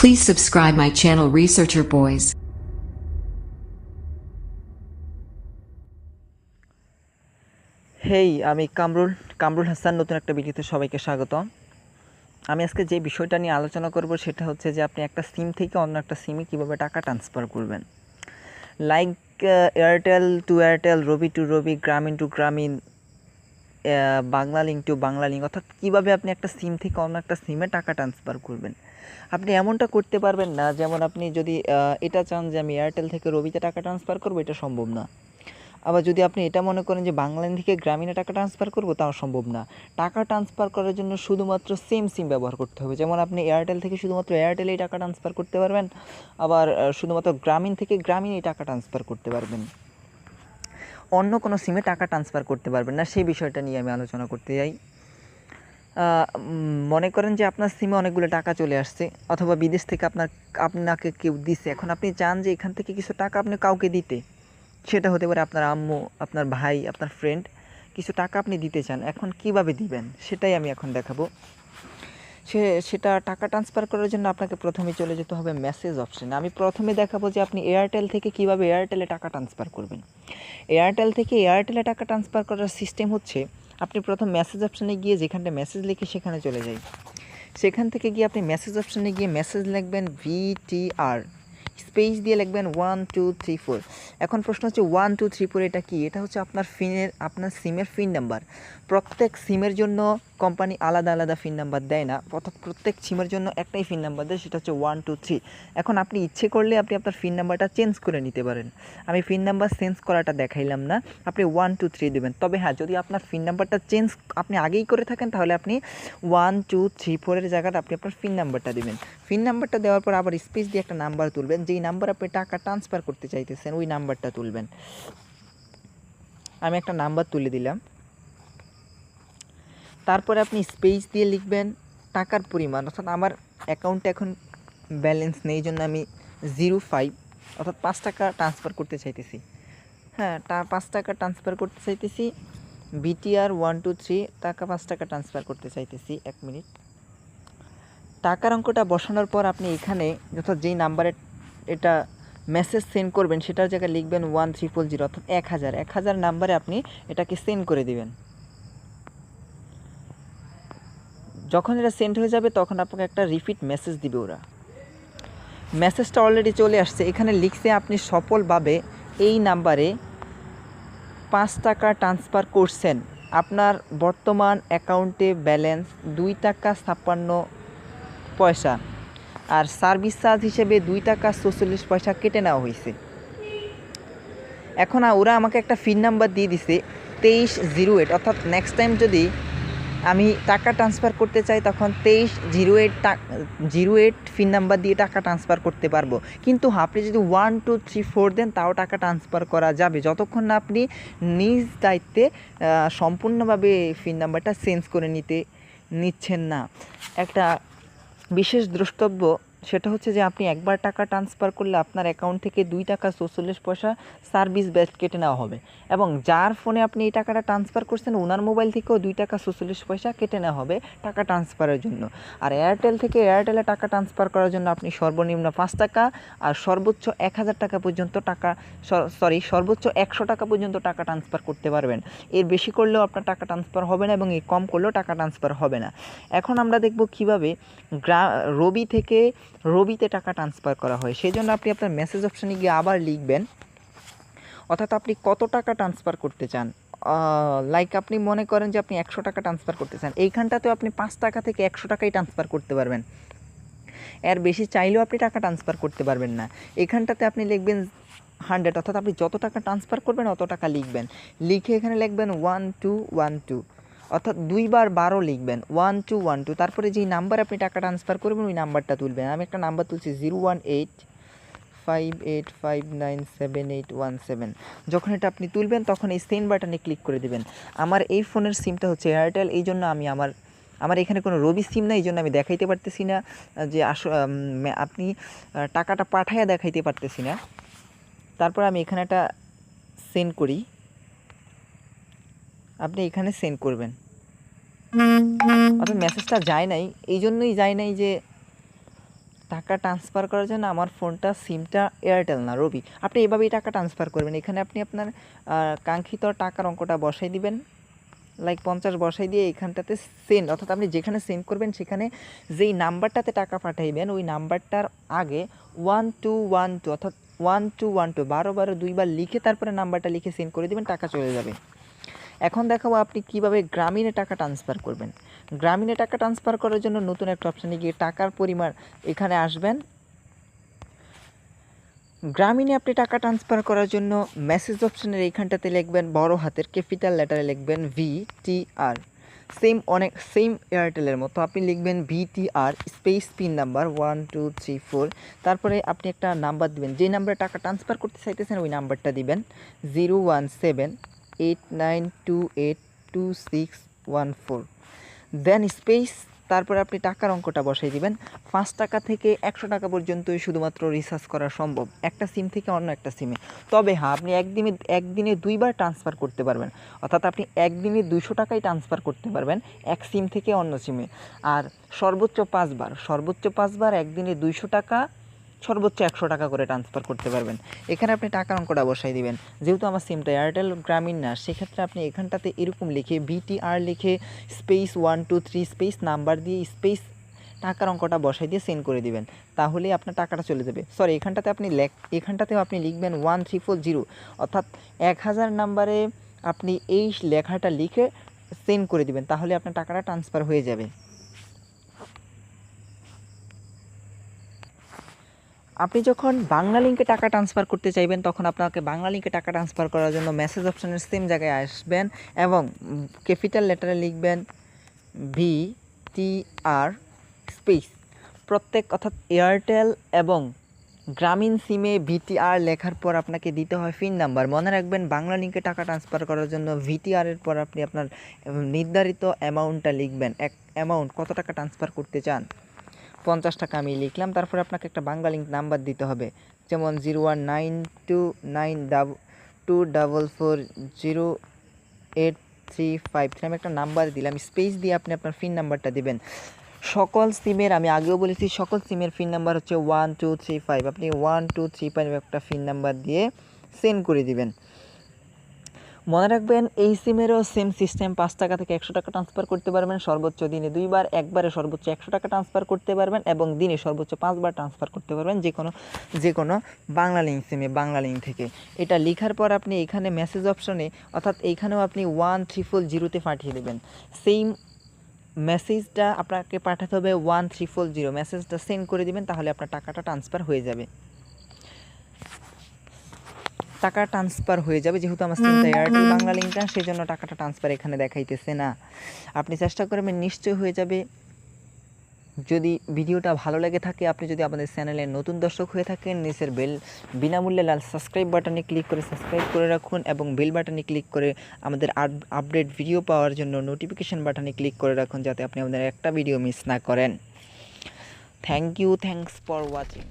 Please subscribe my channel Researcher Boys. হেই, আমি কামরুল হাসান নতুন একটা ভিডিওতে সবাইকে স্বাগত। আমি আজকে যে বিষয়টা নিয়ে আলোচনা করব সেটা হচ্ছে যে আপনি একটা সিম থেকে অন্য একটা সিমে কীভাবে টাকা ট্রান্সফার করবেন। লাইক এয়ারটেল টু এয়ারটেল, রবি টু রবি, গ্রামীণ টু গ্রামীণ, Bangla link to Bangla link, অর্থাৎ কীভাবে আপনি একটা সিম থেকে অন্য একটা সিমে টাকা ট্রান্সফার করবেন। আপনি এমনটা করতে পারবেন না, যেমন আপনি যদি এটা চান যে আমি এয়ারটেল থেকে রবিতে টাকা ট্রান্সফার করবো, এটা সম্ভব না। আবার যদি আপনি এটা মনে করেন যে বাংলা থেকে গ্রামীণে টাকা ট্রান্সফার করবো, তাও সম্ভব না। টাকা ট্রান্সফার করার জন্য শুধুমাত্র সেম সিম ব্যবহার করতে হবে। যেমন আপনি এয়ারটেল থেকে শুধুমাত্র এয়ারটেলেই টাকা ট্রান্সফার করতে পারবেন, আবার শুধুমাত্র গ্রামীণ থেকে গ্রামীণেই টাকা ট্রান্সফার করতে পারবেন, অন্য কোনো সিমে টাকা ট্রান্সফার করতে পারবেন না। সেই বিষয়টা নিয়ে আমি আলোচনা করতে যাই। মনে করেন যে আপনার সিমে অনেকগুলো টাকা চলে আসছে, অথবা বিদেশ থেকে আপনাকে কেউ দিছে। এখন আপনি চান যে এখান থেকে কিছু টাকা আপনি কাউকে দিতে, সেটা হতে পারে আপনার আম্মু, আপনার ভাই, আপনার ফ্রেন্ড, কিছু টাকা আপনি দিতে চান। এখন কিভাবে দিবেন সেটাই আমি এখন দেখাবো। সেটা টাকা ট্রান্সফার করার জন্য আপনাকে প্রথমে চলে যেতে হবে মেসেজ অপশানে। আমি প্রথমে দেখাবো যে আপনি এয়ারটেল থেকে কিভাবে এয়ারটেলে টাকা ট্রান্সফার করবেন। এয়ারটেল থেকে এয়ারটেলে টাকা ট্রান্সফার করার সিস্টেম হচ্ছে, আপনি প্রথম মেসেজ অপশানে গিয়ে যেখানটা মেসেজ লিখে সেখানে চলে যাই। সেখান থেকে গিয়ে আপনি মেসেজ অপশানে গিয়ে মেসেজ লিখবেন VTR, স্পেস দিয়ে লিখবেন 1 2 3 4। এখন প্রশ্ন হচ্ছে 1 2 3 4 এটা কি? এটা হচ্ছে আপনার সিমের পিন নাম্বার। প্রত্যেক সিমের জন্য কোম্পানি আলাদা আলাদা পিন নাম্বার দেয় না, অর্থাৎ প্রত্যেক সিমের জন্য একটাই পিন নাম্বার দেয়, সেটা হচ্ছে 1 2 3। এখন আপনি ইচ্ছে করলে আপনি আপনার পিন নাম্বারটা চেঞ্জ করে নিতে পারেন। আমি পিন নাম্বার চেঞ্জ করাটা দেখাইলাম না, আপনি 1 2 3 দেবেন। তবে হ্যাঁ, যদি আপনার পিন নাম্বারটা চেঞ্জ আপনি আগেই করে থাকেন, তাহলে আপনি 1 2 3 4 এর জায়গাটা আপনি আপনার পিন নাম্বারটা দেবেন। পিন নাম্বারটা দেওয়ার পর আবার স্পেস দিয়ে একটা নাম্বার তুলবেন, যেই নাম্বার আপনি টাকা ট্রান্সফার করতে চাইতেছেন ওই নাম্বারটা তুলবেন। আমি একটা নাম্বার তুলে দিলাম। তারপরে আপনি স্পেস দিয়ে লিখবেন টাকার পরিমাণ, অর্থাৎ আমার অ্যাকাউন্টে এখন ব্যালেন্স নেই, জন্য আমি 05, অর্থাৎ 5 টাকা ট্রান্সফার করতে চাইতেছি। হ্যাঁ, 5 টাকা ট্রান্সফার করতে চাইতেছি। BTR 1 2 3 টাকা 5 টাকা ট্রান্সফার করতে চাইতেছি। 1 মিনিট। টাকার অঙ্কটা বসানোর পর আপনি এখানে অর্থাৎ যেই নাম্বারে এটা মেসেজ সেন্ড করবেন সেটার জায়গায় লিখবেন 1300, অর্থাৎ 1000 নাম্বারে আপনি এটাকে সেন্ড করে দিবেন। যখন এটা সেন্ড হয়ে যাবে তখন আপনাকে একটা রিপিট মেসেজ দিবে ওরা। মেসেজটা অলরেডি চলে আসছে, এখানে লিখছে আপনি সফলভাবে এই নাম্বারে 5 টাকা ট্রান্সফার করছেন। আপনার বর্তমান অ্যাকাউন্টে ব্যালেন্স 2 টাকা 56 পয়সা, আর সার্ভিস চার্জ হিসেবে 2 টাকা 44 পয়সা কেটে নেওয়া হয়েছে। এখন ওরা আমাকে একটা পিন নাম্বার দিয়ে দিছে 2308, অর্থাৎ নেক্সট টাইম যদি আমি টাকা ট্রান্সফার করতে চাই তখন 2308 পিন নাম্বার দিয়ে টাকা ট্রান্সফার করতে পারবো। কিন্তু আপনি যদি 1 2 3 4 দেন তাও টাকা ট্রান্সফার করা যাবে, যতক্ষণ না আপনি নিজ দায়িত্বে সম্পূর্ণভাবে পিন নাম্বারটা চেঞ্জ করে নিচ্ছেন না। একটা বিশেষ দ্রষ্টব্য সেটা হচ্ছে যে আপনি একবার টাকা ট্রান্সফার করলে আপনার অ্যাকাউন্ট থেকে 2 টাকা 44 পয়সা সার্ভিস বেস কেটে নেওয়া হবে, এবং যার ফোনে আপনি এই টাকাটা ট্রান্সফার করছেন ওনার মোবাইল থেকেও 2 টাকা 44 পয়সা কেটে নেওয়া হবে টাকা ট্রান্সফারের জন্য। আর এয়ারটেল থেকে এয়ারটেলে টাকা ট্রান্সফার করার জন্য আপনি সর্বনিম্ন 5 টাকা আর সর্বোচ্চ 1000 টাকা পর্যন্ত সর্বোচ্চ 100 টাকা পর্যন্ত টাকা ট্রান্সফার করতে পারবেন। এর বেশি করলেও আপনার টাকা ট্রান্সফার হবে না, এবং এর কম করলেও টাকা ট্রান্সফার হবে না। এখন আমরা দেখব কীভাবে রবি থেকে রবিতে টাকা ট্রান্সফার করা হয়। সেই জন্য আপনি আপনার মেসেজ অপশানে গিয়ে আবার লিখবেন, অর্থাৎ আপনি কত টাকা ট্রান্সফার করতে চান। লাইক আপনি মনে করেন যে আপনি 100 টাকা ট্রান্সফার করতে চান, এইখানটাতেও আপনি 5 টাকা থেকে 100 টাকাই ট্রান্সফার করতে পারবেন, এর বেশি চাইলেও আপনি টাকা ট্রান্সফার করতে পারবেন না। এইখানটাতে আপনি লিখবেন 100, অর্থাৎ আপনি যত টাকা ট্রান্সফার করবেন অত টাকা লিখবেন। লিখে এখানে লিখবেন 1212, অর্থাৎ 2 বার 12 লিখবেন 1212। তারপরে যেই নাম্বার আপনি টাকা ট্রান্সফার করবেন ওই নাম্বারটা তুলবেন। আমি একটা নাম্বার তুলছি 01858597817। যখন এটা আপনি তুলবেন তখন এই সেন্ড বাটনে ক্লিক করে দেবেন। আমার এই ফোনের সিমটা হচ্ছে এয়ারটেল, এই জন্য আমি আমার এখানে কোনো রবি সিম না, এই জন্য আমি দেখাইতে পারতেছি না যে আপনি টাকাটা পাঠাইয়া দেখাইতে পারতেছি না। তারপর আমি এখানে একটা সেন্ড করি, আপনি এখানে সেন্ড করবেন। অর্থাৎ মেসেজটা যায় নাই, এই জন্যই যায় নাই যে টাকা ট্রান্সফার করার জন্য আমার ফোনটা সিমটা এয়ারটেল না রবি, আপনি এভাবেই টাকা ট্রান্সফার করবেন। এখানে আপনি আপনার কাঙ্ক্ষিত টাকার অঙ্কটা বসাই দিবেন, লাইক 50 বসাই দিয়ে এখানটাতে সেন্ড, অর্থাৎ আপনি যেখানে সেন্ড করবেন সেখানে যেই নাম্বারটাতে টাকা পাঠাইবেন ওই নাম্বারটার আগে 1212 অর্থাৎ 1212 12 দুইবার লিখে তারপরে নাম্বারটা লিখে সেন্ড করে দেবেন, টাকা চলে যাবে। এখন দেখাবো আপনি কিভাবে গ্রামীণে টাকা ট্রান্সফার করবেন। গ্রামীণে টাকা ট্রান্সফার করার জন্য নতুন একটা অপশানে গিয়ে টাকার পরিমাণ এখানে আসবেন। গ্রামীণে আপনি টাকা ট্রান্সফার করার জন্য মেসেজ অপশানের এইখানটাতে লিখবেন বড় হাতের ক্যাপিটাল লেটারে লিখবেন VTR, সেম এয়ারটেলের মতো আপনি লিখবেন VTR স্পেস পিন নাম্বার 1234, তারপরে আপনি একটা নাম্বার দিবেন, যে নাম্বারে টাকা ট্রান্সফার করতে চাইতেছেন ওই নাম্বারটা দিবেন 01789282614, দেন স্পেস, তারপরে আপনি টাকার অঙ্কটা বসাই দিবেন। 5 টাকা থেকে 100 টাকা পর্যন্তই শুধুমাত্র রিচার্জ করা সম্ভব একটা সিম থেকে অন্য একটা সিমে। তবে হ্যাঁ, আপনি একদিনে 2বার ট্রান্সফার করতে পারবেন, অর্থাৎ আপনি একদিনে 200 টাকাই ট্রান্সফার করতে পারবেন এক সিম থেকে অন্য সিমে। আর সর্বোচ্চ 5বার একদিনে 200 টাকা, সর্বোচ্চ 100 টাকা করে ট্রান্সফার করতে পারবেন। এখানে আপনি টাকার অঙ্কটা বসাই দিবেন। যেহেতু আমার সিমটা এয়ারটেল গ্রামীণ না, সেক্ষেত্রে আপনি এখানটাতে এরকম লিখে VTR লিখে স্পেস 123 স্পেস নাম্বার দিয়ে স্পেস টাকার অঙ্কটা বসাই দিয়ে সেন্ড করে দিবেন, তাহলেই আপনার টাকাটা চলে যাবে। সরি, এখানটাতেও আপনি লিখবেন 1340, অর্থাৎ 1000 নাম্বারে আপনি এই লেখাটা লিখে সেন্ড করে দিবেন, তাহলে আপনার টাকাটা ট্রান্সফার হয়ে যাবে। আপনি যখন বাংলা লিঙ্কে টাকা ট্রান্সফার করতে চাইবেন তখন আপনাকে বাংলা লিঙ্কে টাকা ট্রান্সফার করার জন্য মেসেজ অপশানের সেম জায়গায় আসবেন এবং ক্যাপিটাল লেটারে লিখবেন VTR স্পেস প্রত্যেক, অর্থাৎ এয়ারটেল এবং গ্রামীণ সিমে VTR লেখার পর আপনাকে দিতে হয় পিন নাম্বার। মনে রাখবেন বাংলা লিঙ্কে টাকা ট্রান্সফার করার জন্য VTR এর পর আপনি আপনার নির্ধারিত অ্যামাউন্টটা লিখবেন, অ্যামাউন্ট কত টাকা ট্রান্সফার করতে চান। 50 টাকা আমি লিখলাম, তারপরে আপনাকে একটা বাংলা লিঙ্ক নাম্বার দিতে হবে, যেমন 0192924408353, আমি একটা নাম্বার দিলাম, স্পেস দিয়ে আপনি আপনার পিন নাম্বারটা দিবেন। সকল সিমের, আমি আগেও বলেছি সকল সিমের পিন নাম্বার হচ্ছে 1235, আপনি 1235 একটা পিন নাম্বার দিয়ে সেন্ড করে দিবেন। মনে রাখবেন এই সিমেরও সেম সিস্টেম, 5 টাকা থেকে 100 টাকা ট্রান্সফার করতে পারবেন, সর্বোচ্চ দিনে 2বার, একবারে সর্বোচ্চ 100 টাকা ট্রান্সফার করতে পারবেন এবং দিনে সর্বোচ্চ 5বার ট্রান্সফার করতে পারবেন যে কোনো বাংলা লিঙ্ক সিমে, বাংলা লিঙ্ক থেকে। এটা লেখার পর আপনি এখানে মেসেজ অপশনে, অর্থাৎ এইখানেও আপনি 1340-তে পাঠিয়ে দেবেন। সেম মেসেজটা আপনাকে পাঠাতে হবে 1340, মেসেজটা সেন্ড করে দিবেন, তাহলে আপনার টাকাটা ট্রান্সফার হয়ে যাবে। যেহেতু আমার সিমটা এয়ারটেল বাংলা লিঙ্কটা, সেই জন্য টাকাটা ট্রান্সফার এখানে দেখাইতেছে না। আপনি চেষ্টা করবেন, নিশ্চয়ই হয়ে যাবে। যদি ভিডিওটা ভালো লেগে থাকে, আপনি যদি আমাদের চ্যানেলের নতুন দর্শক হয়ে থাকেন, নিচের বিনামূল্যে লাল সাবস্ক্রাইব বাটনে ক্লিক করে সাবস্ক্রাইব করে রাখুন এবং বেল বাটনে ক্লিক করে আমাদের আপডেট ভিডিও পাওয়ার জন্য নোটিফিকেশন বাটনে ক্লিক করে রাখুন, যাতে আপনি আমাদের একটা ভিডিও মিস না করেন। Thanks for watching.